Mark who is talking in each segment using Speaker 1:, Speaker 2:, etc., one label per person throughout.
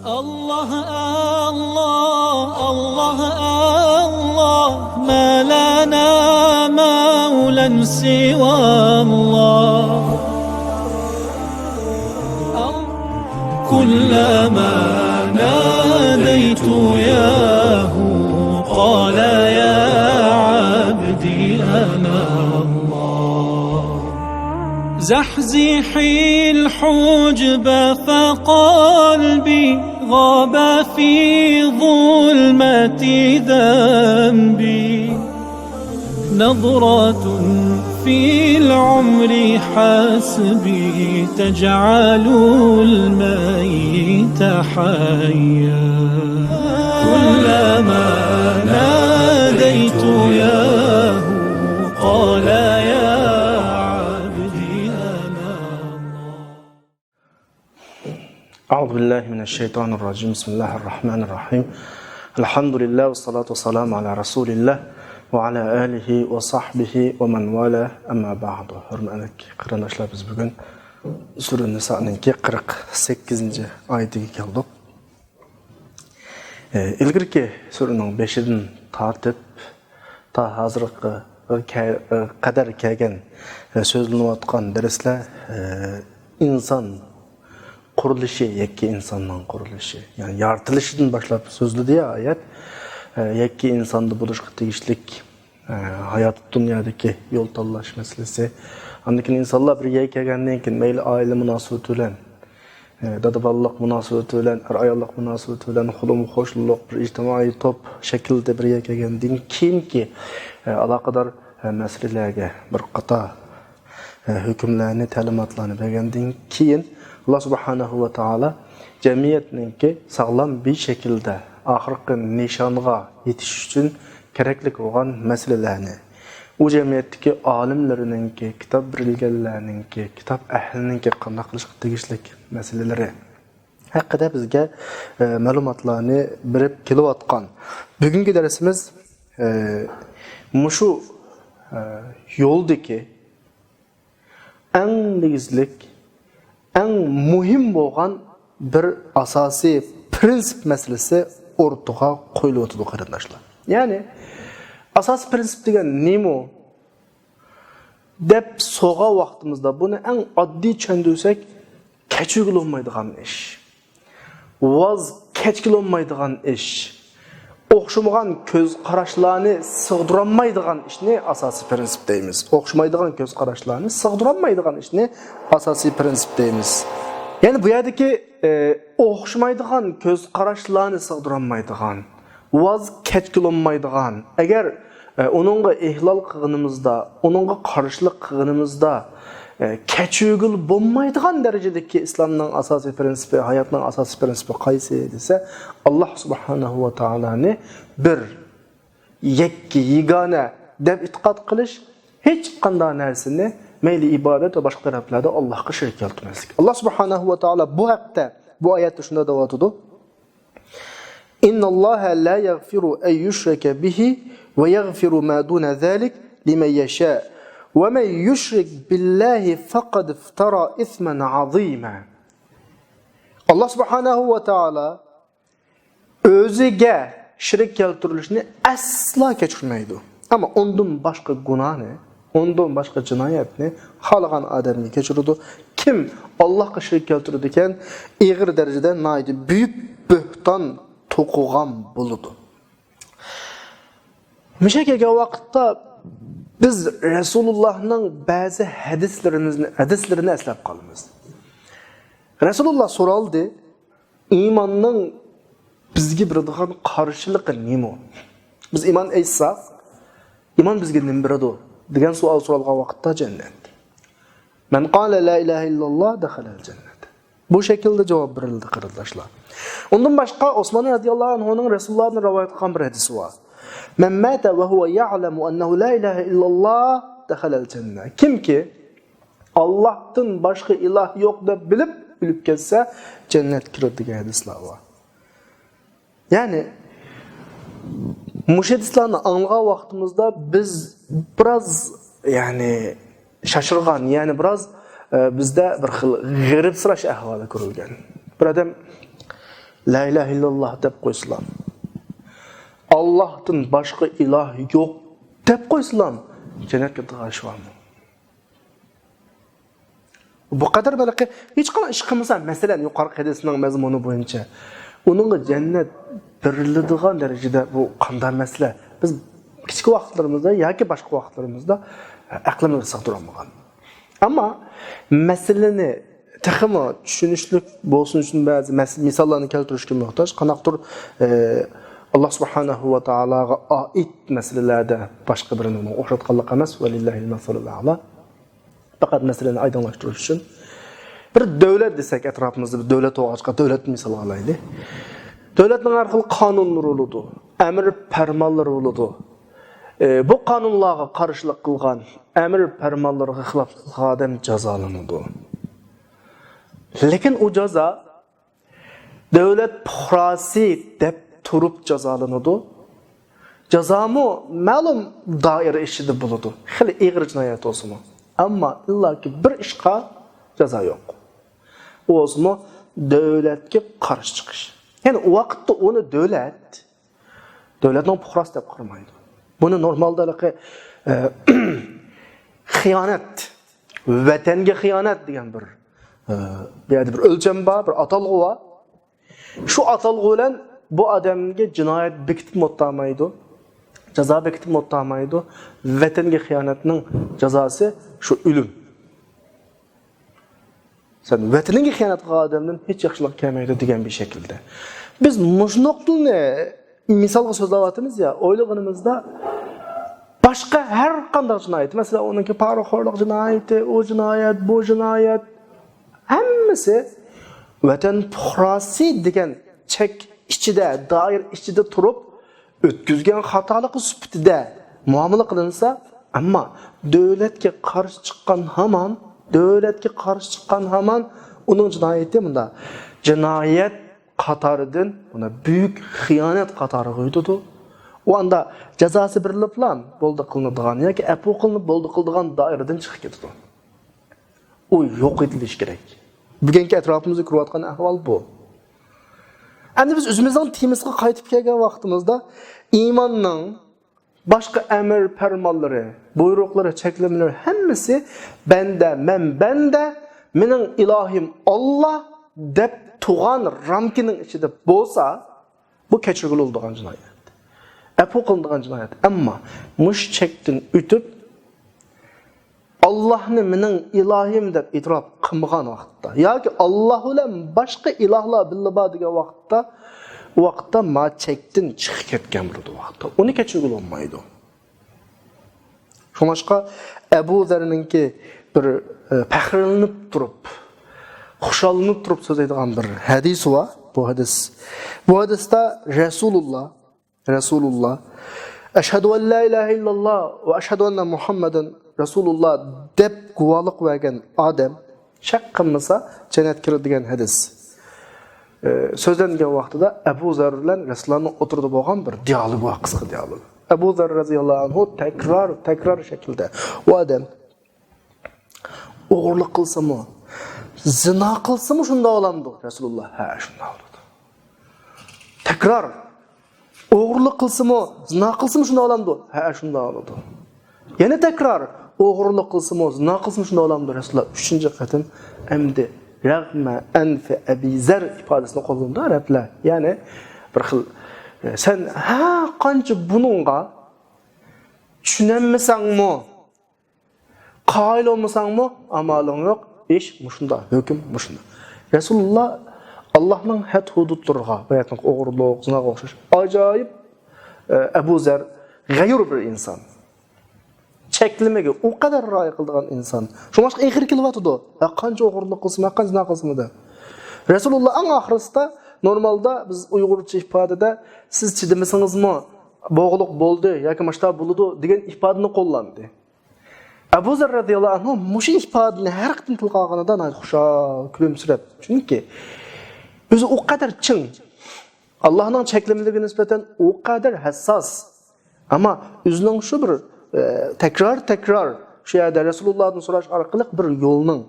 Speaker 1: الله الله الله الله ما لنا مولى سوى الله كلما ناديت ياه قال يا عبدي أنا الله زحزحي الحجب فقلبي غاب في ظلمة ذنبي نظرة في العمر حسبي تجعل الميت حيا كلما ناديت ياه قال يا عبدي أنا الله.
Speaker 2: أعوذ بالله من الشيطان الرجيم. بسم الله الرحمن الرحيم. الحمد لله والصلاة والسلام على رسول الله وعلى آله وصحبه ومن والاه أما بعد. Hürmetli qarindoshlar, biz bugun Sura Niso'ning 48 oyatiga keldik. Ilgirki suraning 5-dan tortib ta hozirga qadar kelgan so'zlanayotgan darslar inson qurilishi, yakka insonning qurilishi, ya'ni yaratilishidan boshlab so'zladi ya oyat. Yakka insonda bo'lishga tegishlik hayot dunyodagi yo'l tanlash masalasi. Andikin insonlar birga kelgandan keyin mayli oila munosabati bilan, dada-bolalik munosabati bilan, er-ayollik munosabati bilan, xulum-xo'shlik bir ijtimoiy to'p shaklda birga kelgandan keyinki aloqador masalalarga bir qator hukmlarni, ta'limotlarni bergandan keyin Allah subhanahu va taolo jamiyatningki sog'lom bir shaklda oxirgi nishonga yetish uchun kerakli bo'lgan masalalarni, u jamiyatdagi olimlarningki, kitob bilganlarningki, kitob ahliningki qanday qilishga tegishli masalalari haqida bizga ma'lumotlarni berib kelayotgan. Bugungi darsimiz mushu yo'ldagi eng negizlik, eng muhim bo'lgan bir asosiy prinsip masalasi o'rtaga qo'yilyapti qarindoshlar. Ya'ni asosiy prinsip degan nima deb so'g'a vaqtimizda buni eng oddiy tushundirsak, kechigilolmaydigan ish, voz kechgilolmaydigan ish, o'xshamagan ko'z qarashlarni sig'dirolmaydigan ishni asosiy prinsip deymiz. O'xshamaydigan ko'z qarashlarni sig'dirolmaydigan ishni asosiy prinsip deymiz. Yani bu yerdeki o'xshamaydigan ko'z qarashlarni sig'dirolmaydigan, voz kechgilolmaydigan, agar onunga ihlol qilganimizda, onunga qarshilik qilganimizda kechugil bo'lmaydigan darajadagi islomning asosiy prinsipi, hayotning asosiy prinsipi qaysi desa, Alloh subhanahu va taoloni bir yakka yagona deb e'tiqod qilish, hech qanday narsani mayli ibodat va boshqa taraflarda Allohga shirk keltirmaslik. Alloh subhanahu va taolo bu haqda bu oyatda shunda deyotdi: "Innalloha la yaghfiru an yushraka bihi va yaghfiru ma duna zalik liman yasha va man yushrik billahi faqad iftara ithman azima." Alloh subhanahu va taolo o'ziga shirk keltirilishni asla kechirmaydi. Ammo undan boshqa gunohni, ondan başka cinayetni xalqan adamni kechirdi. Kim Allohga shirk keltirdi ekan, ig'ir darajada naydi büyük bühtan to'qigan bo'ladi. Müşakelga vaqtda biz Resulullah'ның ba'zi hadislerini eslab qolamiz. Rasulullah so'raldi, iymonning bizga beradigan qarshiligi nima? Biz iymon aytsak, iymon bizga nima beradi degan savol so'ralgan vaqtda jannat. Men qala la ilaha illalloh dakhala al-jannat. Bu şekilde javob berildi qarindoshlar. Undan boshqa Osmon radhiyallohu anhuning Rasulullohdan rivoyat qilgan bir hadisi bor. Men mata va huwa ya'lamu annahu la ilaha illalloh dakhala al-jannat. Kimki Allohdan boshqa iloh yo'q deb bilib o'lib ketsa, jannat kiradi degan hadislar bor. Yani müşahidislerini anlayan vaktimizde biz biraz yani şaşırgan, yani biraz bizde bir xil g'iribsirash ahvoli ko'rilgan. Bir adam La ilahe illallah deb qo'ysalar, Allohdan boshqa iloh yo'q deb qo'ysalar, jannatga tig'ishvarmi? Bu qadar balki hech qanday ish qilmasa, masalan, yuqorqi hadisning mazmuni bo'yicha uningga jannat beriladigan darajada bu qanday masala? Biz kichik vaqtlarimizda yoki boshqa vaqtlarimizda aqlimizga sig'dira olmagan. Ammo masalani texmo tushunishli bo'lsin uchun ba'zi misollarni keltirishga muhtoj. Qanaqdir Alloh subhanahu va taologa oid masalalarda boshqa birini o'xshatganlik emas, valillahi masalul a'la. Faqat masalani oydinlashtirish uchun bir davlat desak, atrofimizda bir davlat o'g'achqa davlat misol olaylik. Davlatning har xil qonunlari bo'ladi, amr farmonlari bo'ladi. Bu qonunlarga qarshilik qilgan, amr farmonlarga xilof qilgan odam jazolanadi. Lekin u jazo davlat puhrasi deb turib jazolanadi. Jazomu ma'lum doira ishida bo'ladi. Xil ig'ir jinoyat bo'lsa-mu. Ammo illaki bir ishqa jazo yo'q. U o'zimi davlatga qarshi chiqish. Ya'ni u vaqtda uni davlatning puhrasi deb qaramaydi. Buni normalda xiyonat, vatanga xiyonat degan bir o'lcham bor, bir atalg'u bor. Shu atalg'u bilan bu odamga jinoyat bekitib o'tmaydi. Jazo bekitib o'tmaydi. Vatanga xiyonatning jazosi shu o'lim. Sen vatanga xiyonat qilgan odamdan hech yaxshilik kelmaydi degan bir shaklda. Biz mushnoqni misolga so'zlayapmiz ya, o'ylaganimizda boshqa har qanday jinoyat, masalan, uningki poraxo'rlik jinoyati, o jinoyat, bu jinoyat hammasi vatan puhrasi degan chek ichida, doir ichida turib o'tkazgan xatolik sifatida muomala qilinsa, ammo davlatga qarshi chiqqan hamon uning jinoyati bunda jinoyat qatoridan buna buyuk xiyonat qatoriga o'tadi. U anda jazosi berilib bo'ldi qilinadigan yoki afu qilinib bo'ldi qiladigan doiradan chiqib ketadi. U yo'q etilishi kerak. Bugungi atrofimizda ko'rayotgan ahvol bu. Endi biz o'zimizning temizga qaytib kelgan vaqtimizda iymonning boshqa amr farmonlari, buyruqlari, cheklamalari hammasi banda, mening ilohim Alloh deb tug'an ramkining ichida bo'lsa, bu kechirgul bo'lgan jinoyat. Afu qilinadigan jinoyat. Ammo mush chekdan o'tib Allohni mening ilohim deb e'tirof qilmagan vaqtda yoki Alloh bilan boshqa ilohlar billa bor degan vaqtda ma chekdan chiqib ketgan bo'ladi vaqtda. Uni kechirgul olmaydi. Shuningga Abu Zarninki bir faxrlanib turib, xushallanib turib so'zlaydigan bir hadis var. Bu hadisda Rasulullah Eşhedü en la ilahe illallah ve eşhedü enne Muhammeden Rasulullah deb guvohlik bergan odam shak qilmasa jannatga kiradi degan hadis. So'zlangan vaqtida Abu Zar bilan Rasulullohning o'tirdi bo'lgan bir dialog va qisqa dialog. Abu Zar radhiyallohu anhu takror shaklda u odam o'g'irlik qilsa-mu, zina qilsa-mu shunda olamdi. Rasululloh ha shunda oladi. Takror o'g'irlik qilsa-mu, zina qilsa-mu shunda olamdi. Ha shunda oladi. Yana takror o'g'irlik qilsa-mu, zina qilsa-mu shunda olamdi. Rasululloh 3-qatim endi rag'ma anfi Abi Zar ifodasini qo'llanadi arablar. Ya'ni bir xil sen qancha buningga tushunmasangmi, qoyil olmasangmi, amaling yo'q, ish mushunda, hukm mushunda. Rasululloh Allohning had hududlariga, bayatning o'g'irlik, zinaga o'xshash ajoyib Abu Zar g'ayur bir inson. Cheklamaga u qadar rioya qiladigan inson. Shunga ig'ir kelyapti. Qancha o'g'irlik qilsa, qancha zina qilsa-da. Rasululloh eng oxirisida normalda biz Uyg'urcha ifodada siz chidamasingizmi, bo'g'liq bo'ldi yoki mashta bo'ldi degan ifodani qo'llandi. Abu Zar radhiyallohu anhu mush ifodani har qanday tilqog'anidan xushal kulimsirab. Chunki o'zi u qadar chin. Allohning cheklamalariga nisbatan u qadar hassos. Ammo o'zining shu bir takror shu yerda Rasulullohdan so'rash orqali bir yo'lning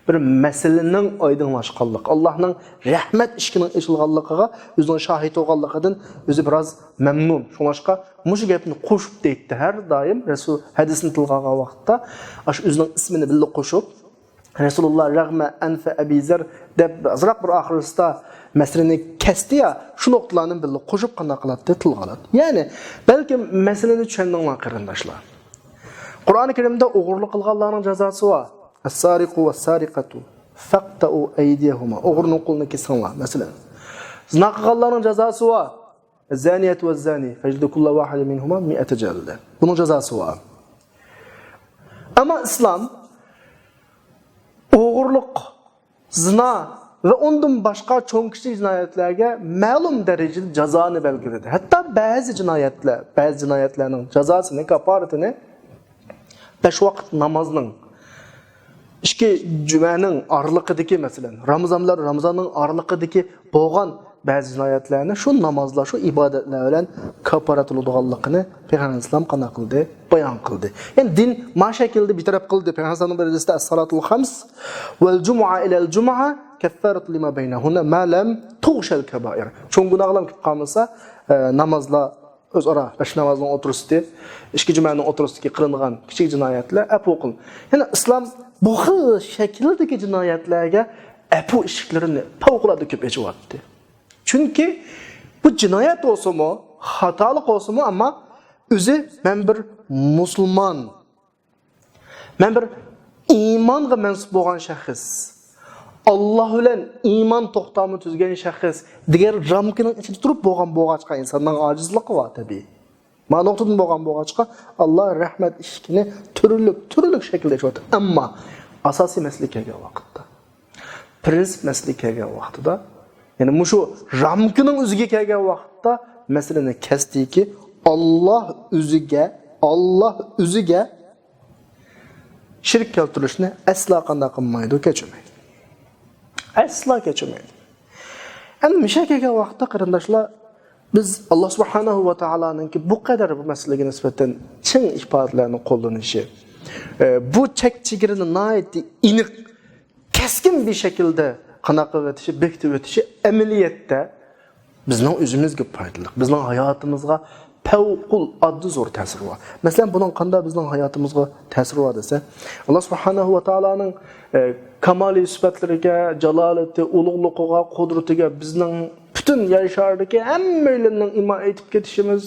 Speaker 2: bir meselenin aydınlaşqanlığı, Allah'ın rahmet işkinin açılğanlığına özünün şahit olğanlığından özü biraz memnun. Şolaşqa muşu gapni qo'shib deydi her daim Resul hadisini tilg'agan vaqtda aş özünün ismini billi qo'shib Resulullah rağma anfa Abi Zer deb azraq bir oxirida meseleni kesdi ya, şu noktalarını billi qo'shib qanday qiladi tilg'aladi. Ya'ni balki meseleni tushundinglar qarindoshlar. Qur'oni Karimda o'g'irlik qilganlarning jazosi var. As-sariqu was-sariqatu faqta'u aydiyahuma. O'g'rining qo'lini kesinglar, masalan. Zina qilganlarning jazosi var. Az-zaniyatu vaz-zani fajlidu kulla wahidin minhuma 100 jalda. Bunun jazosi var. Ama İslam o'g'irlik, zina ve ondan başqa cho'ng kichik jinoyatlarga ma'lum darajada jazoni belgiladi. Hatto ba'zi jinoyatlarning jazosini, kaforatini 5 vaqt namazning ikki jumaning oraliqidagi masalan Ramazonning oraliqidagi bo'lgan ba'zi jinoyatlarni shu namozlar, shu ibodatlar bilan kaforatlanadiganligini Payg'ambar islom qanday qildi, bayon qildi. Ya'ni din ma shaklda bitaraf qildi. Payg'ambar birinchisi as-salatul khams wal jumu'a ila al-jumu'a kaffaratu lima baynahunna ma lam tughshal kaba'ir. Cho'ng gunohlar kelib qolmasa namozlar o'zaro besh namozning o'tirisida, ikki jumaning o'tirisida qilingan kichik jinoyatlar afu qil. Ya'ni islom bu xil shakldagi jinoyatlarga afu ishiklarini favqulodda ko'p echyapti. Çünkü bu cinayet olsa mı, hatalık olsa mı ama özü ben bir Müslüman, ben bir imanğa mensup olan şahıs, Allah ile iman toxtamı tüzgen şahıs, diğer ramkının içinde durup boğaçqa insandan acizliği var tabi. Ma noktadan boğaçqa Allah rahmet işkini türlük şekilde çözdü. Ama asasi mesele kelgan vaqtda, prinsip mesele kelgan vaqtida yani muşu ramkının üzüge kelgan vaqtda meseleni kesdiki Allah üzüge şirk keltirishni asla qanday qilmaydi, kechirmaydi. Asla kechirmaydi. Yani misha kelgan vaqtda qarindoshlar biz Allah subhanahu va taoloninki bu qadar bu masalaga nisbatan chin ifodalarni qo'llanishi, bu chek-chegirini nihoyatda aniq, keskin bir şekilde qanaqa o'tishi, bekitib o'tishi amaliyotda bizning o'zimizga foydali, bizning hayotimizga favqulodda zo'r ta'siri bor. Masalan, bunun qanday bizning hayotimizga ta'siri bor desa, Alloh subhanahu va taoloning kamoli sifatlariga, jalolati, ulug'ligiga, qudratiga bizning butun yer sharidagi hammalarning iymon etib ketishimiz,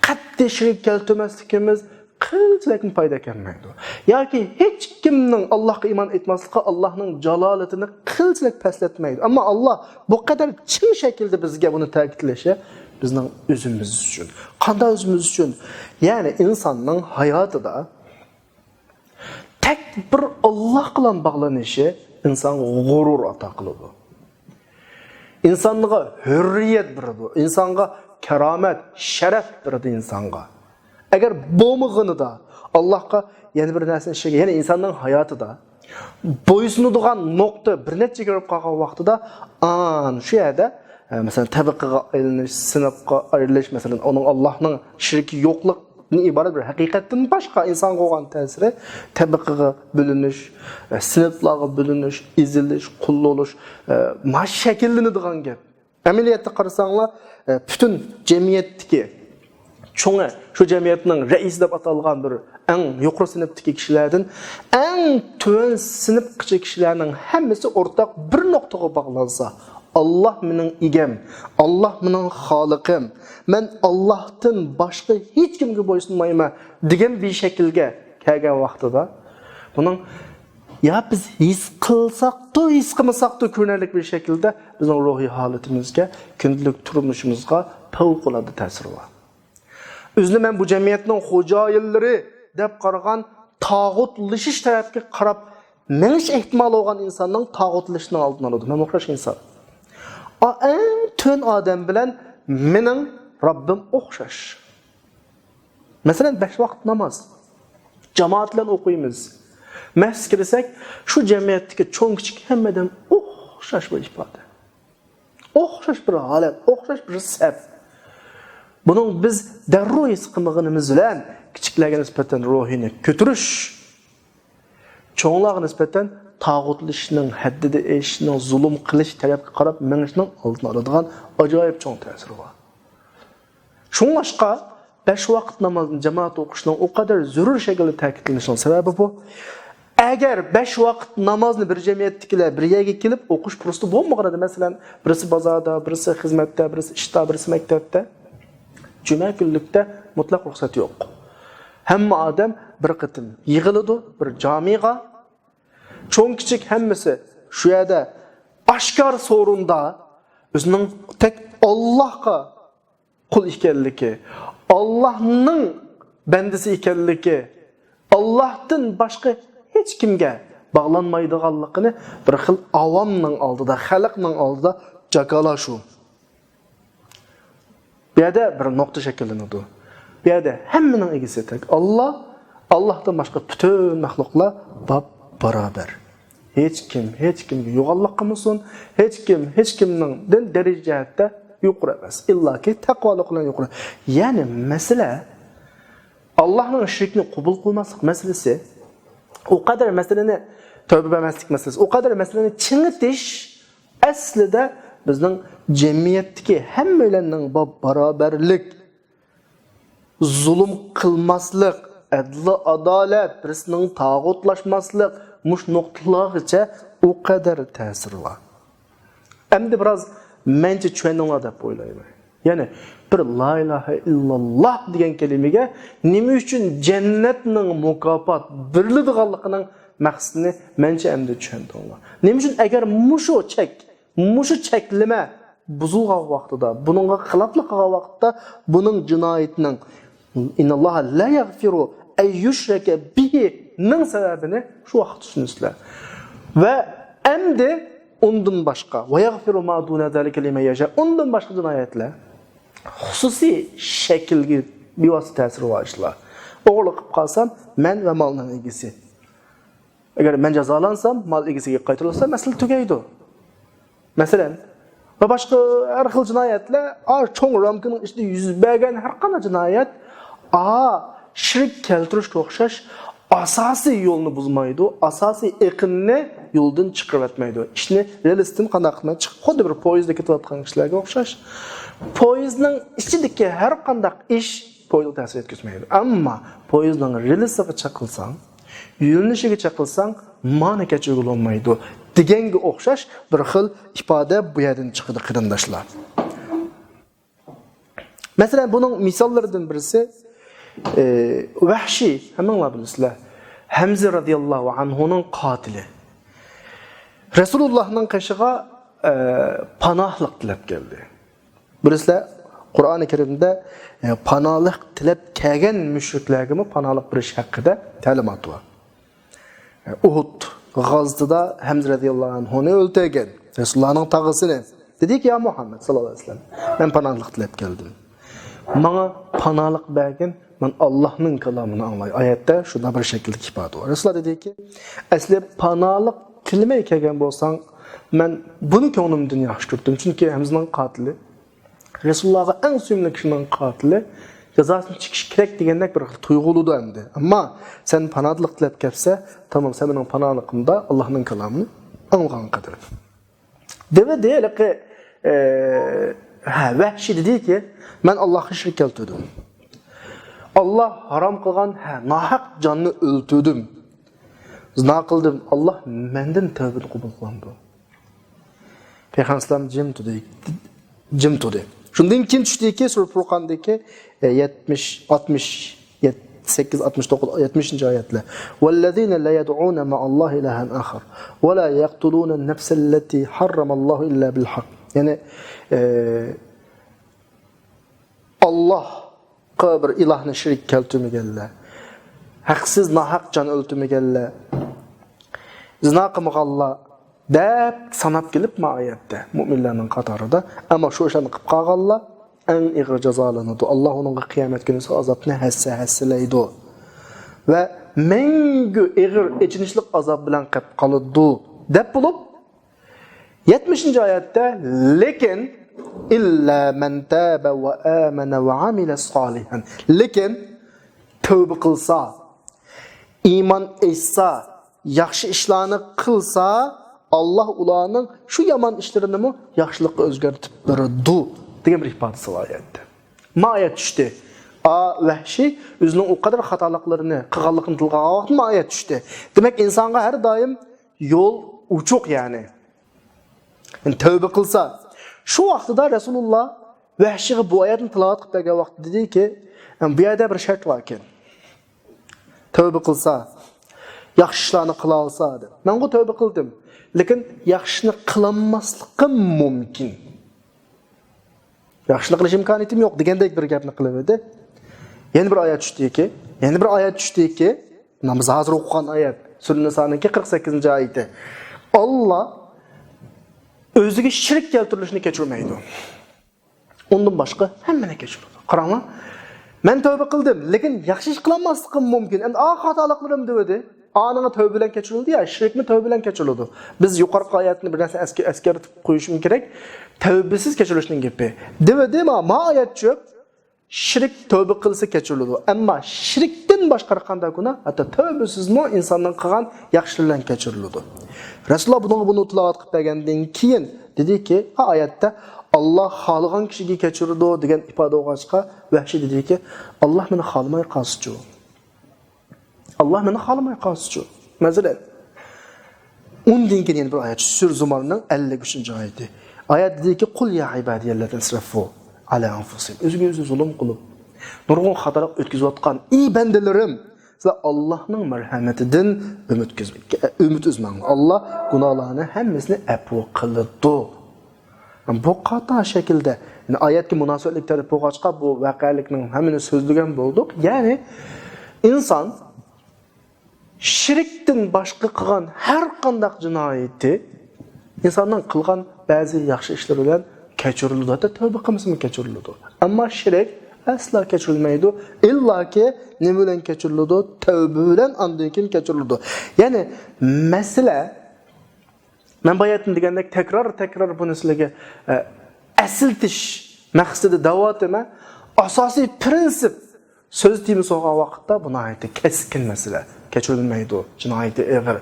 Speaker 2: qat'iy shirk keltirmasligimiz qilchilikni foyda kelmaydi. Yoki hech kimning Allohga iymon etmasligi Allohning jalolatini qilchilik paslatmaydi. Ammo Alloh bu qadar chin shaklda bizga buni ta'kidlashi bizning o'zimiz uchun. Qanday o'zimiz uchun? Ya'ni insonning hayotida tek bir Alloh bilan bog'lanishi inson g'urur ato qiladi. İnsonga hurriyat beradi, insonga karomat, sharaf beradi insonga. Eğer bo'lmag'inida Allohga yana bir narsani ishiga, ya'ni insonning hayotida bo'ysunadigan nuqta bir necha ko'rib qolgan vaqtida shu yerda masalan tabaqaga aylanish, sinfga ayrilish, masalan uning Allohning shirki yo'qligini iborat bir haqiqatdan boshqa insonga bo'lgan ta'siri tabaqaga bo'linish, sinflarga bo'linish, ezilish, qul bo'lish, mash shakllanadigan gap. Amaliyotda qarasanglar butun jamiyatdagi çoğu şu cemiyetinin reis deb atalgan bir en yuqori sinfdagi kishilardan en tön sinfdagi kishilarning hammasi o'rtaq bir nuqtaga bog'lansa, Allah mening egam, Allah mening xoliqim, men Allohdan boshqa hech kimga bo'ysunmayman degan bir shaklga kelgan vaqtida buning ya biz his qilsaqda, his qilmasaqda ko'rinarli bir shaklda bizning ruhiy holatimizga, kundalik turmushimizga favqulodda ta'siri bor. Özünü men bu cemiyetinin xo'jayinlari deb qaragan tağutlaşış tarafga qarab menish ehtimol olgan insonning tağutlaşishini oldini oladi. Men o'xshash inson. En tön odam bilan mening Rabbim o'xshash. Masalan 5 vaqt namoz jamoat bilan o'qiymiz. Masjid kirsak, shu jamiyatdagi cho'ng kichik hammadan o'xshash bir ifoda. O'xshash bir holat, o'xshash bir saf. Bunun biz darrov his qilmaganimiz bilan kichiklarga nisbatan ruhini ko'tarish, cho'nglarga nisbatan tağutlishning, haddida eshishning, zulm qilish tarafga qarab minishning oldini oladigan ajoyib cho'ng ta'siri bor. Shunlashqa 5 vaqt namozni jamoat o'qishning o qadar zarur shaklda ta'kidlanishining sababi bu. Agar 5 vaqt namozni bir jamiyatdagilar bir yerga kelib o'qish fursati bo'lmaganda, masalan, birisi bozorda, birisi xizmatda, birisi ishda, birisi maktabda, juma kunlikda mutlaq ruxsat yo'q. Hamma odam bir qitim yig'iladi bir jamiga. Cho'ng kichik hammasi shu yerda oshkor so'rinda o'zining tek Allohga qul ekanligi, Allohning bandasi ekanligi, Allohdan boshqa hech kimga bog'lanmaydiganligini bir xil avomning oldida, xalqning oldida jakalashu. Bu yerda bir nuqta shakllanadi. Bu yerda hammaning egisi tek Alloh, Allohdan boshqa butun maxluqlar barobar. Hech kimga yo'g'onlik qilmasin, hech kimning din darajasida yuqori emas. Illaki taqvolik bilan yuqori. Ya'ni masala Allohning shirkni qabul qilmaslik masalasi, o qadar masalani tavba etmaslik masalasi, o qadar masalani chingitish aslida bizning jamiyatdagi hammalarning barobarlik, zulm qilmaslik, adli adolat, birisining tağutlashmaslik mush nuqtalargacha o qadar ta'siri bor. Endi biroz mencha tushundinglar deb o'ylayman. Ya'ni bir la ilaha illalloh degan kalimaga nima uchun jannatning mukofot beriladiganligining maqsadini mencha endi tushundinglar. Nima uchun agar mushu cheklama buzilgan vaqtida, buningga xiloflik qilgan vaqtda buning jinoyatining inalloha la yaghfiru ay yushraka bihi ning sababini shu vaqt tushunasizlar. Va endi undan boshqa va yaghfiru ma duna zalika liman yasha undan boshqa jinoyatlar xususiy shaklga bevosita ta'sir qilishlar. O'g'irlik qilib qolsam, men va molning egasi. Agar men jazolansam, mol egasiga qaytarilsa, masala tugaydi. Masalan, va boshqa har xil jinoyatlar, cho'ng ramkaning ichida yuz bergan har qanday jinoyat shirk keltirishga o'xshash asosiy yo'lni buzmaydi, asosiy eqinni yo'ldan chiqarib etmaydi. Ishni realistin qanday qilmay chiqib, xuddi bir poyezdda ketayotgan ishlarga o'xshash. Poyezdning ichidagi har qanday ish poyezdga ta'sir etkazmaydi. Ammo poyezdning relisiga chaqilsang, yo'linishiga chaqilsang, mana kechirib olmaydi. Deganga o'xshash bir xil ifoda bu yerdan chiqadi qarindoshlar. Masalan, buning misollaridan birisi Vahshi, hammanglar bilasizlar. Hamza radhiyallohu anhuning qotili. Rasulullohning qishig'a panohlik tilab keldi. Bilasizlar, Qur'oni Karimda panohlik tilab kelgan mushriklarga panohlik berish haqida ta'limot bor. Uhud g'azotida Hamza radhiyallohu anhuni o'ldirgan Rasulullohning tog'isini dedik ya Muhammad sallallohu alayhi vasallam, men panohlik tilab keldim. Menga panohlik bergin, men Allohning kalomini anglay. Oyatda shunda bir shaklda ifoda bor. Rasululloh dediki, asli panohlik tilmay kelgan bo'lsang, men buni ko'nglimdan yaxshi ko'rdim, chunki Hamzaning qotili Rasulullohga eng suyimli kishining qotili jazosini chekish kerak degandek bir tuyg'uludi endi. Ammo sen panohlik tilab kelsa, tamam, sen mening panohligimda Allohning kalomini anglagan qadar. Deylik, Vahshi dediki, men Allohga shirk keltirdim. Allah haram qilgan nohaq jonni o'ldirdim. Zina qildim. Allah mendan tavbani qabul qildi. Payg'ambar jim turdi. Shundan keyin tushdiki, Sura Furqondagi 70-69-70-oyatlar. Vallazina la yad'una ma'allohi ilahan akhar va la yaqtuluna an-nafsa allati harrama Allohu illa bil haqq. Ya'ni Allah bir ilahni shirk keltirmaganlar, haqsiz nohaq jon o'ldirmaganlar, zina qilmaganlar deb sanab kelib oyatda mu'minlarning qatorida, ammo shu ishlarni qilib qolganlar eng ig'ir jazolanadi. Alloh uningga qiyomat kuni azobni hassilaydi va mengu ig'ir ichinishlik azob bilan qilib qoladi deb bo'lib 70-oyatda lekin illa man taba va amana va amila solihan. Lekin tövbe qilsa, iymon etsa yaxshi ishlarni qilsa, Allah ularning shu yomon ishlarini mi yaxshilikka o'zgartirib beradi degan bir ifodasi bor oyatda. Oyat tushdi. Vahshiy o'zining o qadar xatoliklarni, qilganligini tilga olgan oyat tushdi. Demak, insonga har doim yo'l uchuq yani. Tövbe qilsa, shu vaqtida Rasululloh Vahshiyga bu oyatni tilovat qilib bergan vaqtda dediki, bu yerda bir shart bor ekan. Tövbe qilsa, yaxshi ishlarni qila olsa deb. Men bu tövbe qildim, lekin yaxshini qilolmasligim mumkin. Yaxshini qilish imkoniyatim yo'q degandek bir gapni qilib edi. Yana bir oyat tushdiki, biz hozir o'qigan oyat, Sura Niso'ning 48-oyati. Allah o'ziga shirk keltirilishni kechirmaydi. Undan boshqa hammani kechiradi. Qarangmi? Men tövbe qildim, lekin yaxshi ish qilolmasligim mumkin. Endi xatoliklarim dedi. Anını tövbe bilen keçirildi ya, şirkmi tövbe bilen keçirildi. Biz yuqorqi oyatni bir narsa eskartib qo'yishim kerak. Tövbesiz keçirilishning gapi. Dema, ma oyat cho'p. Shirk tövbe qilsa keçirildi. Ammo shirkdan boshqa qanday gunoh, hatto tövbesizmi insonning qilgan yaxshilikdan keçirildi. Rasululloh buni tilovat qilib bergandan keyin dediki, oyatda Allah xolgan kishiga keçirdi degan ifoda o'g'achqa Vahshiy dediki, Allah meni xolmay qolsichu. Allah meni xolmay qolsichu. Masalan, undan keyin bir oyat Sur Zumarning 53-oyati. Oyat dediki, "Qul ya ibadiyallazina asrafu ala anfusihim." O'zingizga zulm qilib, nurg'un xatolik o'tkazayotgan ey bandalarim, sizlar Allohning marhamatidan umid uzmang. Allah gunohlarni hammasini afv qiladi. Bu qata shaklda oyatga munosabatlik taraf bo'lg'achqa bu voqealikning hammani so'zlagan bo'ldik. Ya'ni inson shirkdan boshqa qilgan har qanday jinoyati insonning qilgan ba'zi yaxshi ishlar bilan kechiriladi, hatto tavba qilmasmi kechiriladi. Ammo shirk aslo kechirilmaydi. Illaki nima bilan kechiriladi? Tavba bilan undan keyin kechiriladi. Ya'ni masala men bayatım degandek tekrar bunu sizlarga asiltish maqsadi da'vat emas, asosiy prinsip so'z timi so'g'an vaqtda buni aytdi. Keskin masala. Kechirilmaydi, jinoyati og'ir.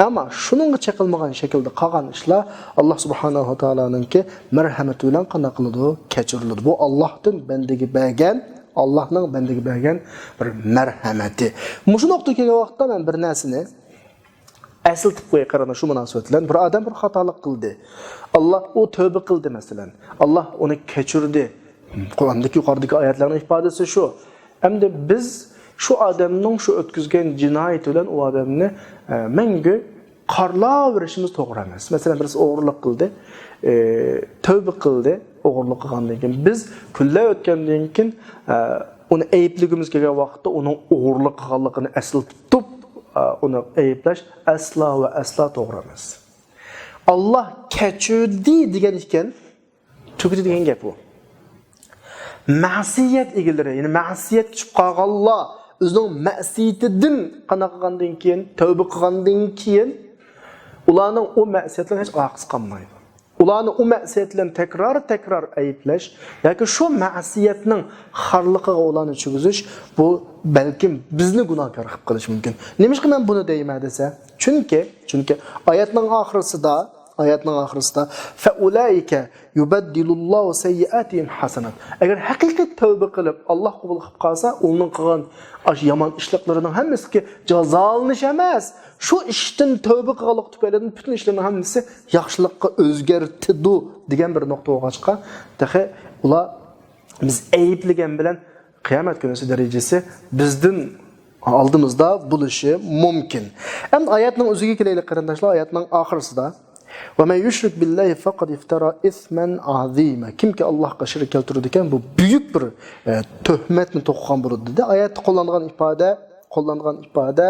Speaker 2: Ammo shuningga chaqilmagan shaklda qolgan ishlar Alloh subhanahu va taoloninki marhamati bilan qanday qiladi? Kechiriladi. Bu Allohdan bandaga Allohning bandaga bergan bir marhamati. Mushu nuqtaga kelgan vaqtda men bir narsani asıltib qo'ya qarana shu munosabat bilan bir odam bir xatolik qildi. Allah o tövbe qildi masalan. Allah uni kechirdi. Qur'ondagi yuqoridagi oyatlarning ifodasi shu. Hamda biz şu adamның şu ötküzgen cinayet bilen o adamni mengi qarlaverishimiz to'g'ri emas. Masalan, birisi o'g'irlik qildi, tövbe qildi, o'g'irlik qilgandan keyin biz kunlar o'tgandan keyin uni ayibligimiz kelgan vaqtda uning o'g'irlik qilganligini asl tutib uni ayiblash asla va asla to'g'ri emas. Allah kechirdi degan ekan, tugdi degan gap bu. Ma'siyat egilari, ya'ni ma'siyat tushib qolganlar o'zining ma'siyatidan qanaqagandan keyin, tavba qilgandan keyin ularning o ma'siyatlardan hech aqs qolmaydi. Ularni o ma'siyatlarni tekrar ayiblash yoki shu ma'siyatning xorligiga ularni cho'gizish bu balkim bizni gunohkor qilib qilish mumkin. Nima men buni deyman desa? Chunki oyatning oxirida fa ulaika yubaddilullohu sayyiatihim hasanat. Agar haqiqiy tavba qilib Alloh qabul qilib qolsa, uning qilgan yomon ishlaklarining hammasiga jazolanish emas, shu ishdan tavba qilganlik tufaylidan butun ishlarning hammasi yaxshilikqa o'zgartidi degan bir nuqta o'g'achqa, dahi ular biz ayiblagan bilan qiyomat kunisi darajasi bizdan oldimizda bo'lishi mumkin. Ham oyatning o'ziga kelaylik qarindoshlar, oyatning oxirisida وَمَنْ يُشْرِكْ بِاللَّهِ فَقَدْ اِفْتَرَى إِثْمًا عَظِيمًا. Kimki Allah'a şirk keltirdikken bu büyük bir töhmetni to'qqan bo'ladi dedi. Oyatda qo'llangan ifade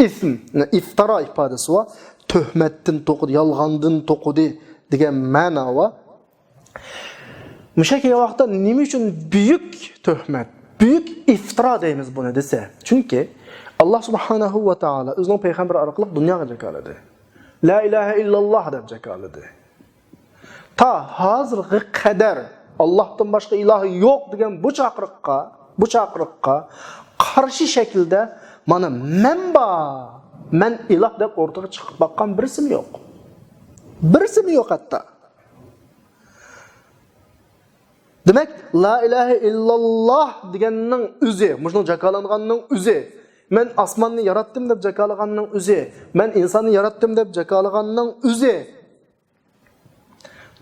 Speaker 2: ism, iftara ifodasi va töhmetdan to'qidi, yolg'ondan to'qidi degan ma'no va mushakil vaqtda nima uchun büyük töhmet, büyük iftira deymiz buni desa? Chunki Alloh subhanahu va taolo o'zining payg'ambari orqali dunyoga jakoladi. La ilahe illallah deb jakoladi. Ta hozirga qadar Allohdan boshqa ilohi yo'q degan bu chaqiriqqa qarshi shaklda mana men bor Men ilah deb ortaga chiqib bakkan birisi mi yok? Birisi mi yok hatta? Demek la ilahe illallah deganning o'zi, mushuni jakalanganning o'zi, men osmonni yaratdim deb jakalaganning o'zi, men insonni yaratdim deb jakalaganning o'zi,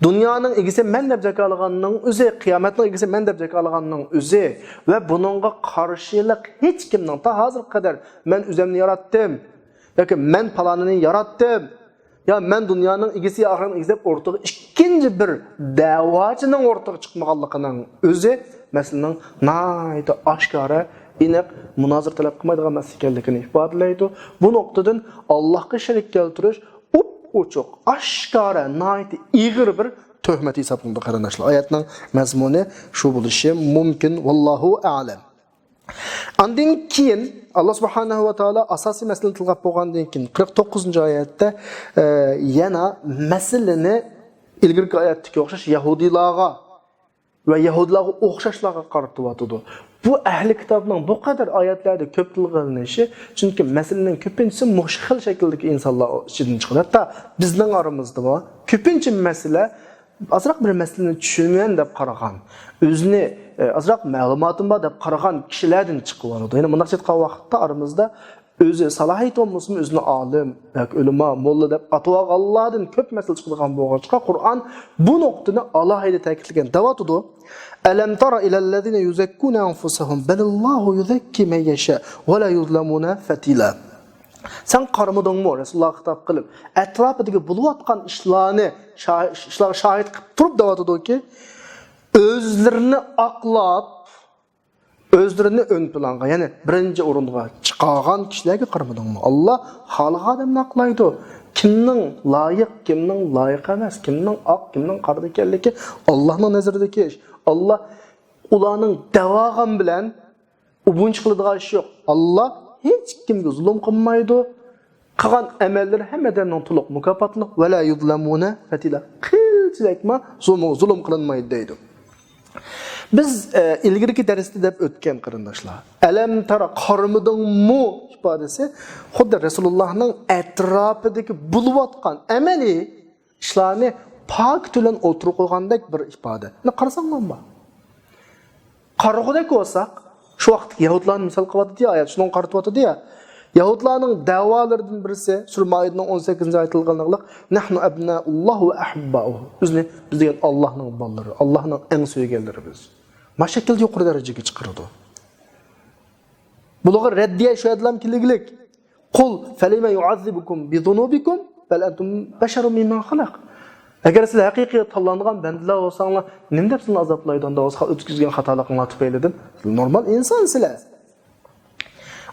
Speaker 2: dunyoning egisi men deb jakalaganning o'zi, qiyomatning egisi men deb jakalaganning o'zi va buningga qarshilik hech kimning ta hozirga qadar men o'zimni yaratdim yoki men palonini yaratdim ya men dunyoning egisi oxiratning egisi deb o'rtaga ikkinchi bir da'vochining o'rtaga chiqmaganligining o'zi masalaning nayta oshkora aniq munozir talab qilmaydigan masala ekanligini ifodalaydi. Bu nuqtadan Allohga shirk keltirish ochiq, oshkora, nayta ig'ir bir tuhmat hisoblanadi qarindoshlar. Oyatning mazmuni shu bo'lishi mumkin. Vallohu a'lam. Ondan keyin Allah subhanahu va taolo asosiy masalani tilg'ab bo'lgandan keyin 49-oyatda yana masalani ilgirki oyatdagi o'xshash yahudiylarga va yahudlarga o'xshashlarga qaratyapti. Bu ahli kitobning bu qadar oyatlarda ko'p tilg'ilinishi chunki masalaning ko'pinchisi mushkil shakldagi insonlar ichidan chiqadi. Hatto bizning oramizda bor ko'pincha masala azroq bir masalani tushunmayman deb qaragan, o'zini azroq ma'lumotim bor deb qaragan kishilardan chiqib oladi. Ya'ni bunday aytgan vaqtda aramizda o'zi salohiyat olmasmi, o'zini olim yoki ulamo, molla deb atov Allohdan ko'p masala chiqadigan bo'lgancha Qur'on bu nuqtani alohida ta'kidlagan. Davatudu alam tara ilallazina yuzakkuna anfusahum balillahu yuzakki man yasha va la yuzlamuna fatila. Sen qaramadыңmı Rasulullah xitob qilib, atrofidagi bo'layotgan ishlarni shahid qilib turib davatuduki, o'zlarini aqlab, o'zlarini ön planga, ya'ni birinchi o'ringa chiqargan kishilarga qaramadыңmı? Alloh xalqqa odamni aqlaydi. Kimning loyiq, kimning loyiq emas, kimning oq, kimning qora ekanligi Allohning nazaridagi ish. Alloh ularning davogan bilan ubunch qiladigan ish yo'q. Alloh hech kimga zulm qilmaydi. Qilgan amallari hammadan to'liq mukofotli va la yuzlamuna fatila. Qilchakma zulm qilinmaydi deydi. Biz ilgirki darsda deb o'tgan qarindoshlar. Alam tara qarmidingmi ifodasi xuddi Rasulullohning atrofidagi bo'lib amaliy ishlarni pok bilan o'tirib qo'ygandek bir ifoda. Mana qarasanglar. Qarag'udak bo'lsak, shu vaqt Yahudlarni misol qilyapti-ya, oyat shuni qaratyapti-ya. Yahudlarning da'volaridan birisi Sura Maidaning 18-oyatida aytilganlik, nahnu abnaulloh va ahibbauhu. Biz degan Allohning bolalari, Allohning eng suyganlari biz. Mashakil yuqori darajaga chiqaradi. Bularga raddiya shu adlam keliglik. Qul falima yu'azzibukum bi dhunubikum bal antum basharun mimman xalaq. Agar siz haqiqiy tanlangan bandalar bo'lsanglar, nima deb sizni azoblaydi? Unda o'z o'tkazgan xatoliginglar tufaylidan normal inson sizlar.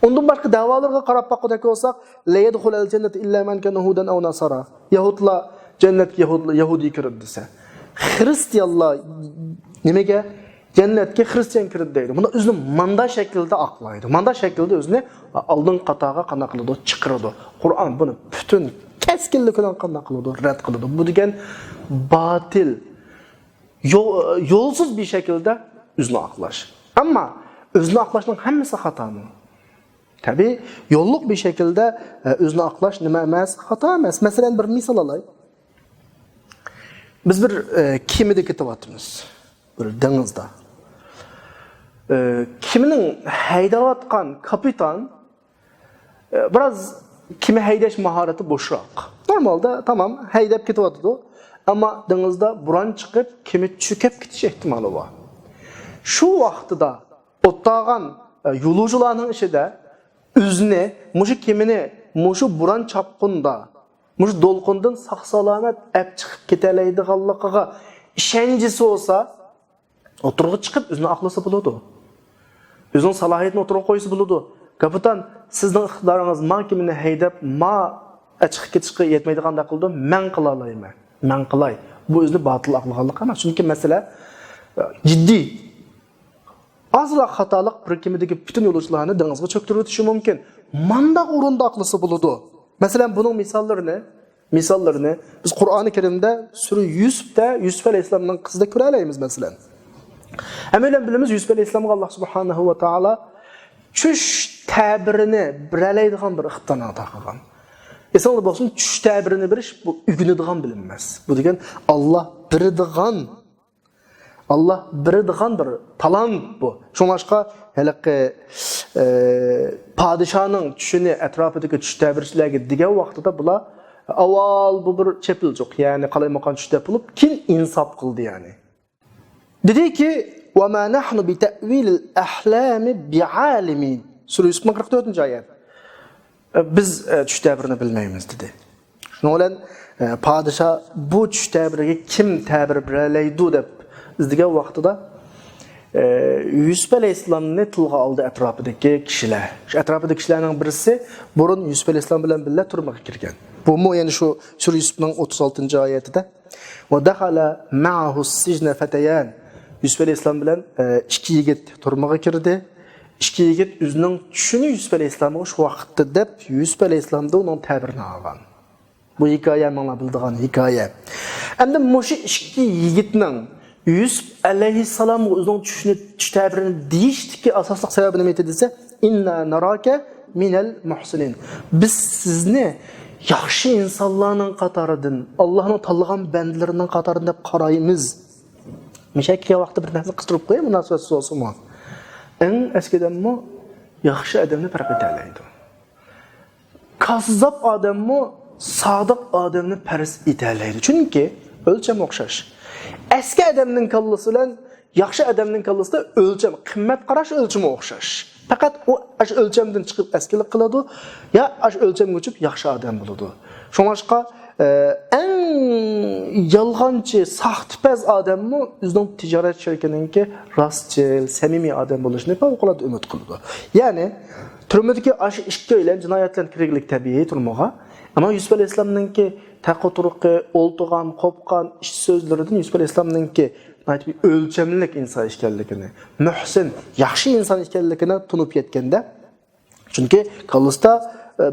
Speaker 2: Ondan başka davalarga qarab baqadaki olsak, la yadkhulul jannata illa man kana hudan aw nasara. Yahudlar jannatga Yahudi kirib desa. Xristianlar nimaga jannatga Xristian kirib deydi. Buni o'zini manda shaklda aqlaydi. Manda shaklda o'zini oldin qatoga qana qiladi, chiqiradi. Qur'on buni butun keskinlik bilan qana qiladi, rad qiladi. Bu degan batil, yo'lsiz bir shaklda o'zini aqlash. Ammo o'zini aqlashning hammasi xatomi? Tabii yolluk bir şekilde özünü aqlash nima emas, xato emas. Masalan bir misol olay. Biz bir kemida ketyapmiz. Bir dengizda. Kemining haydayotgan kapitan biraz kemi haydash mahorati bo'shroq. Normalda tamam haydab ketyapti, ammo dengizda buran chiqib kemi cho'kib ketish ehtimoli bor. Shu vaqtida o'tgan yo'lovchilarning ishida o'zini mushu kemini mushu buran chapqunda, mushu dolqindan sog'-salomat olib chiqib ketalaydiganligiga ishonchisi bo'lsa, o'tirg'i chiqib o'zini aqlasa bo'ladi. O'zining salohiyatini o'tirib qo'ysa bo'ladi. Kapitan, sizning iqtidoringiz men kemini haydab, chiqib ketishga yetmaydigandek qildi, men qila olmayman. Men qilay. Bu o'zini batil aqlaganlik emas, chunki masala jiddiy. Azroq xatolik bir kemidagi butun yo'lovchilarni dengizga cho'ktirib o'tishi mumkin. Manda o'rinda aqlasa bo'ladi. Masalan, buning misollarini biz Qur'oni Karimda sura Yusuf alayhisolamning qizida ko'ra olamiz masalan. Hamma bilamiz Yusuf alayhisolamga Alloh subhanahu va taolo chush ta'birini biraleydigan bir ixtana taqılgan. Esonlar bolsun tush ta'birini birish bu ügünüdigan bilinmez. Bu degen Allah biridigan bir talant bu. Şoňaşqa heliqi padişahning tushini atrofidagi tush ta'birchilarga degan vaqtida bular avval bu bir chepil yo'q. Ya'ni qalaymagan tushda bo'lib, kim insof qildi yani. Dediki: "Wa ma nahnu bi ta'wil al-ahlam bi'alimin." Sura 144-oyat. Biz tush ta'birini bilmaymiz dedi. Şoň bilen padişah bu tush ta'biriga kim ta'bir bereleydi deb izdigan vaqtida Yusuf alayhissalomni tilga oldi atrofidagi kishilar. Shu atrofidagi kishilarning birisi burun Yusuf alayhissalom bilan birga turmaga kirgan. Bu mu yani şu Sura Yusufning 36-oyatida "Wa dakhala ma'ahu as-sijna fatayan." Yusuf alayhissalom bilan ikki yigit turmaga kirdi. İki yigit o'zining tushini Yusuf alayhissalomga shu vaqtda deb Yusuf alayhissalomda uning ta'birini olgan. Bu hikoya menga bildigan hikoya. Endi mushu ikki yigitning Yusuf alayhissalom o'zining tushini tush ta'birini deyishdiki asosli sababi nima edi desa, "Inna naraka minal muhsinin." Biz sizni yaxshi insonlarning qatoridan, Allohning tanlagan bandalarining qatoridan deb qaraymiz. Mishakka vaqtda bir narsa qistirib qo'yay, munosabatsiz bo'lsin-mi? En eskidenmi yaxshi odamni farq etolmaydi. Kazzab odammi sodiq odamni farq etolmaydi. Chunki o'lcham o'xshash. Eski odamning kallasi bilan yaxshi odamning kallasida o'lcham, qimmat qarash o'lchami o'xshash. Faqat u ash o'lchamdan chiqib eskilik qiladi, ya ash o'lchamga o'chib yaxshi odam bo'ladi. Shuningga en yolg'onchi, saxtpaz odammi o'zining tijorat shirkatiniki rostchil, samimiy odam bo'lishini favqulodda umid qiladi. Ya'ni turmadagi ash ishga bilan jinoyatlarni kirglik tabiiy turmoqqa, ammo Yusuf alayhissalomninki taqo turuqi, o'ltigan, qopqan ish so'zlaridan Yusuf alayhissalomninki o'lchamlik inson ekanligini, muhsin, yaxshi inson ekanligini tunib yetganda, chunki qallisda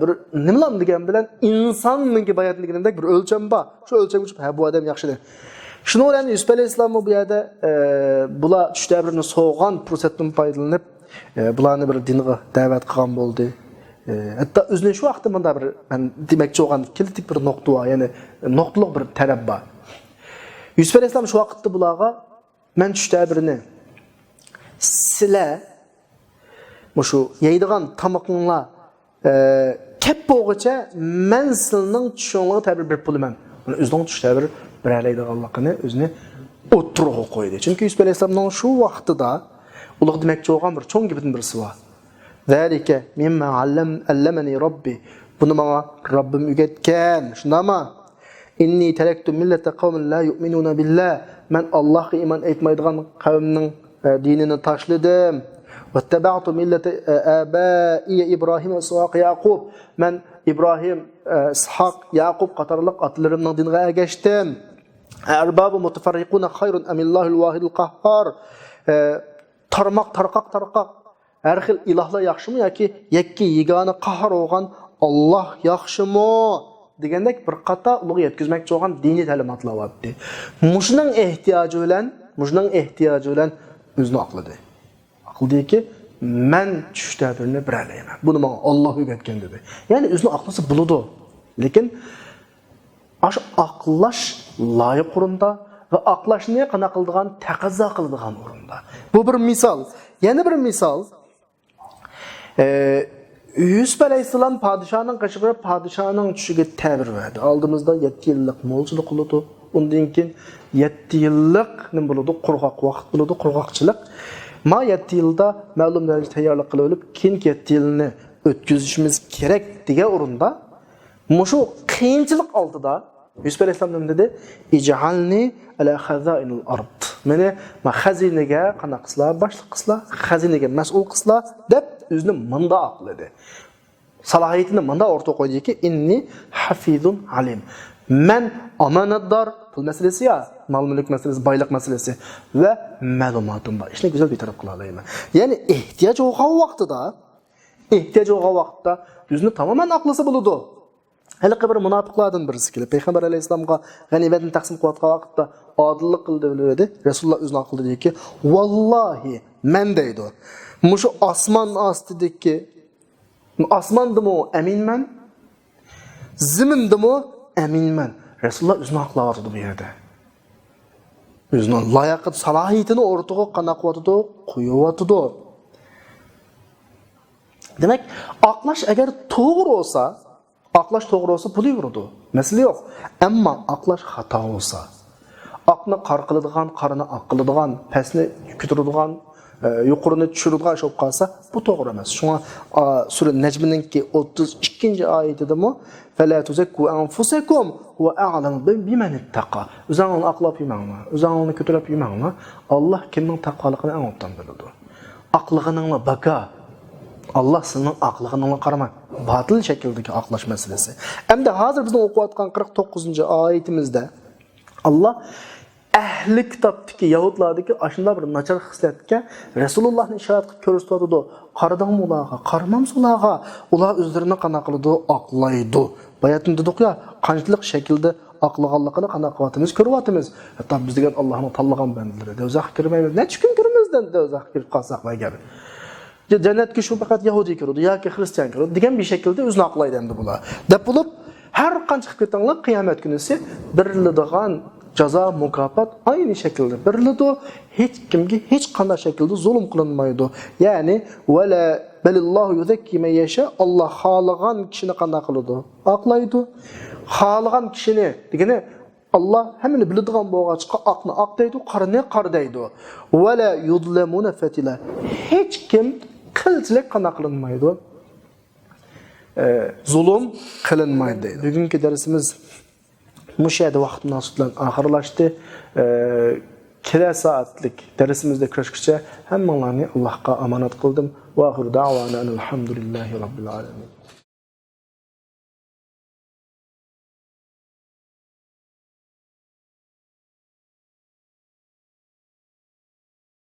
Speaker 2: bir nimalar degan bilan insonning bayatligidek bir o'lcham bor. Shu o'lchamga chiqib, ha bu odam yaxshi. Shuni bilan Yusuf alayhissalom bu yerda bular tush ta'birini so'g'an fursatdan foydalanib, bularni bir dinga da'vat qilgan bo'ldi. Hatta o'zini shu vaqtda menda bir men demakchi bo'lgan kiltik bir nuqta bor, ya'ni nuqtaliq bir taraf bor. Yusuf alayhissalom shu vaqtda bularga men tush ta'birini sizlar mushu yeydigan tamoqinglar kep bo'g'icha men sizning tushingizga ta'bir berib bo'laman. Uni o'zining tush ta'bir beraleydiganligini o'zini o'tirg'a qo'ydi. Chunki Yusuf alayhissalomning shu vaqtida ulug' demakchi bo'lgan bir cho'ng gapning birisi bor. Zalika mimma allamani robbi. Buni menga Robbim o'rgatgan. Shundami? Inni taraktu millata qawmin la yu'minuna billah. Men Allohga iymon etmaydigan qavmning dinini tashladim. واتبعت ملة آبائي إبراهيم وإسحاق يعقوب. من إبراهيم إسحاق يعقوب قطرلق أطلرم من دينغا أجشتم. أرباب متفرقون خير أم الله الواحد القهار. Tarqaq. Her xil ilahlar yaxşımı yoki yakki yegana qahar olgan Allah yaxşımı degandek bir qata ulug' yetkizmoqchi bo'lgan diniy ta'limotlar bor. Mushning ehtiyoji bilan o'zini aqlidi. Aqldiki men tush ta'birini beralayman. Buni menga Alloh o'rgatgan dedi. Ya'ni o'zini aqlisi bo'ladi. Lekin ash aqlash loyiq o'rinda va aqlashni qana qiladigan, taqozo qiladigan o'rinda. Bu bir misol. Yana bir misol. Yusuf alayhissalom padişahning qishig'i padişahning tushiga ta'bir berdi. Oldimizda 7 yillik mo'lchilik qildi. Undan keyin 7 yillik nima bo'ladi? Qurg'oq vaqt bo'ladi, qurg'oqchilik. Ma 7 yilda ma'lum darajada tayyorlik qilib olib, keyin 7 yilni o'tkazishimiz kerak degan o'rinda mushu qiyinchilik oldida Yusuf alayhissalom nima dedi? Ij'alni ala khazainil ard. Meni ma xazinaga qanaqa qilslar, boshliq qilslar, xazinaga mas'ul qilslar deb o'zini manda aqladi. Salohiyatini manda o'rtaga qo'ydiki, inni hafizun alim. Men amanatdor, pul masalasi ya, mal-mulk masalasi, boylik masalasi va ma'lumotim bor. Ishni go'zal bitirib qila olaman. Ya'ni ehtiyoj bo'lgan vaqtda o'zini tamoman aqlasa bo'ladi. Haliqi bir munofiqlardan birisi kelib payg'ambar alayhisolamga g'animatni taqsim qilayotgan vaqtda odillik qildi dedi. Rasululloh o'zini aqlida dediki, "Vallohi men deydi. Mushu osmon ostidagi Osmondimi aminman, zimindimi aminman. Rasululloh o'zini aqlayotdi bu yerda. O'zining layoqat salohiyatini o'rtaga qanaqyotdi, qo'yayotdi. Demak, aqlash agar to'g'ri bo'lsa, bo'laveradi. Masala yo'q. Ammo aqlash xato bo'lsa, aqni qor qiladigan, qarini oq qiladigan, pastni ko'taradigan, yuqorini tushiradigan bo'lib qolsa, bu to'g'ri emas. Shunga sura Najmninki 32-oyatidami "Fala tuzakku anfusakum va a'lamu biman ittaqa." O'zingni aqlab yemangmi? O'zingni ko'tarib yemangmi? Alloh kimning taqvoligini eng obdan biladi. Aqlig'ingni baka Allah sening aqlig'ingni qarama. Batil shakldagi aqlash masalasi. Endi hozir bizning o'qiyotgan 49-oyatimizda Allah ahli kitobdagi Yahudlardagi ashunday bir nachar xislatga Rasulullohning ishorat qilib ko'rsatadi. Qaradam ularga, qaramam ularga, ular o'zlarini qana qiladi, aqlaydi. Bayatni dedik ya, qanchalik shaklda aqlaganligini qana qilyapmiz, ko'ryapmiz. Hatto biz degan Allohning tanlagan bandalari. Do'zax kirmaymiz. Necha kun kirmizdan do'zax kirib qolsak agar. Jannatga shu faqat Yahudi kiradi yoki Xristian kiradi degan bir shaklda o'zini aqlaydi endi bular. Deb bo'lib, har qancha qilib ketanglar qiyomat kunisi biriladigan jazo mukofot aynı shaklda beriladi. Hech kimga hech qanday shaklda zulm qilinmaydi. Ya'ni wala balillohu yuzakki man yasha. Alloh xohlagan kishini qanday qiladi? Aqlaydi. Xohlagan kishini degani Allah hamını biladigan bo'lg'achqa aqni aqdaydi, qarini qardaydi. Wala yuzlamuna fatila. Hech kim qilchilik qana qilinmaydi. Zulm qilinmaydi. Bugungi darsimiz mushayda vaqt munosib bilan oxirlashdi. Kelar soatlik darsimizda ko'rishguncha hammalarini Allohga omonat qildim. Va oxir da'vana alhamdulillahi robbil alamin.